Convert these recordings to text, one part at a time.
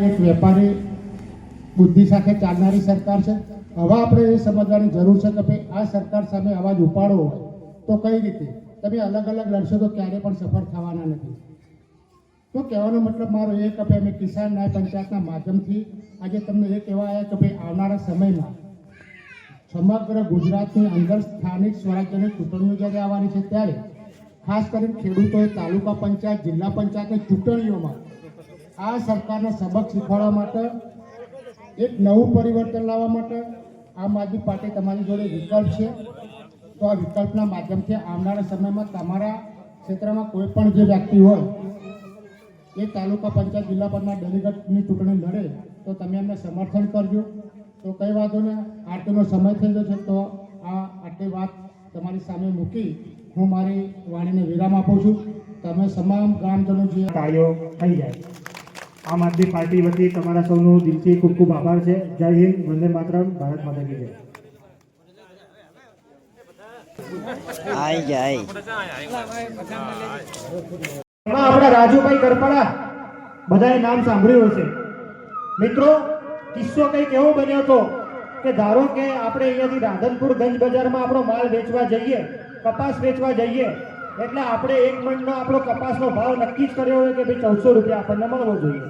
એક વેપારી બુદ્ધિ સાથે ચાલનારી સરકાર છે. હવે આપણે એ સમજવાની જરૂર છે કે ભાઈ આ સરકાર સામે અવાજ ઉપાડવો હોય તો કઈ રીતે તમે અલગ અલગ લડશો તો ક્યારે પણ સફળ થવાના નથી. તો કહેવાનો મતલબ મારો એ કે અમે કિસાન ન્યાય પંચાયતના માધ્યમથી આજે તમને એ કહેવા આવ્યા કે ભાઈ આવનારા સમયમાં સમગ્ર ગુજરાતની અંદર સ્થાનિક સ્વરાજ્યની ચૂંટણીઓ જ્યારે આવવાની છે ત્યારે ખાસ કરીને ખેડૂતોએ તાલુકા પંચાયત જિલ્લા પંચાયતની ચૂંટણીઓમાં આ સરકારને સબક શીખવાડવા માટે એક નવું પરિવર્તન લાવવા માટે આમ આદમી પાર્ટી તમારી જોડે વિકલ્પ છે. તો આ વિકલ્પના માધ્યમથી આવનારા સમયમાં તમારા ક્ષેત્રમાં કોઈ પણ જે વ્યક્તિ હોય એ તાલુકા પંચાયત જિલ્લા પંચાયતના ડેલિગેટની ચૂંટણી લડે તો તમે એમને સમર્થન કરજો. તો કઈ વાંધો ને આરતીનો સમય થઈ ગયો છે તો આ આટલી વાત તમારી સામે મૂકી હું મારી વાણીને વિરામ આપું છું. તમે તમામ ગ્રામજનો જે કાર્યો થઈ જાય. આમ આદમી પાર્ટી વતી તમારા સૌનો દિલથી ખૂબ ખૂબ આભાર છે. જય હિન્દ, વંદે માતરમ, ભારત માતા કી જય. આપણા રાજુભાઈ કરપડા બધાએ નામ સાંભળ્યું હશે. મિત્રો, કિસ્સો કંઈક એવો બન્યો હતો કે ધારો કે આપણે અહીંયાથી રાધનપુર ગંજ બજારમાં આપણો માલ વેચવા જઈએ, કપાસ વેચવા જઈએ, એટલે આપણે એક મણનો આપણો કપાસનો ભાવ નક્કી જ કર્યો હોય કે ભાઈ 1400 રૂપિયા આપણને મળવો જોઈએ.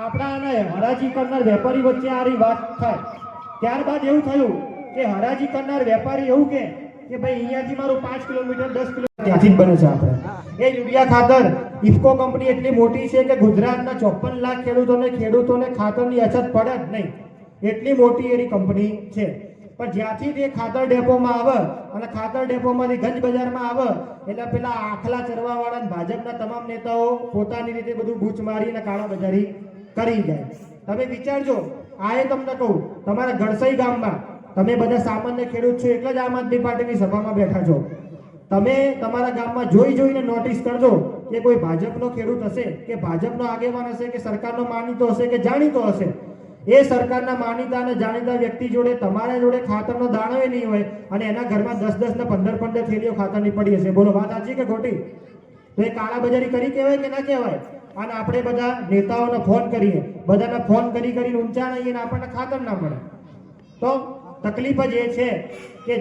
આપણા અને હરાજી કરનાર વેપારી વચ્ચે આ વાત થાય. ત્યારબાદ એવું થયું કે હરાજી કરનાર વેપારી એવું કે ભાઈ અહીંયાથી મારું 5 કિલોમીટર 10 કિલોમીટર ત્યાંથી જ બને છે. આપણે એ યુરિયા ખાતર ઇફકો કંપની એટલી મોટી છે કે ગુજરાતના 54 લાખ ખેડૂતોને ખાતરની અછત પડે જ નહીં, એટલી મોટી એની કંપની છે. પણ જ્યાંથી તે ખાતર ડેપોમાં આવે અને ખાતર ડેપોમાંથી ગંજ બજારમાં આવે એટલે પેલા આખલા ચરવા વાળા ભાજપના તમામ નેતાઓ પોતાની રીતે બધું બૂચ મારીને કાળા બજારી કરી જાય. તમે વિચારજો, આ એ તમને કહું, તમારા ગળસઈ ગામમાં તમે બધા સામાન્ય ખેડૂત છો એટલે જ આમ આદમી પાર્ટીની સભામાં બેઠા છો. તમે તમારા ગામમાં જોઈને નોટિસ કરજો કે કોઈ ભાજપનો ખેડૂત હશે કે ભાજપનો આગેવાન હશે કે સરકારનો માનીતો હશે કે જાણીતો હશે, એ સરકારના માનીતા અને જાણીતા વ્યક્તિ જોડે તમારા જોડે ખાતરનો દાણો નહીં હોય અને એના ઘરમાં 10 ને 15 થેલીઓ ખાતરની પડી હશે. બોલો, વાત સાચી કે ખોટી? તો એ કાળા બજારી કરી કહેવાય કે ના કહેવાય? અને આપણે બધા નેતાઓને ફોન કરીએ, બધાને ફોન કરીને ઊંચા નહીં અને આપણને ખાતર ના મળે તો તકલીફ જ એ છે કે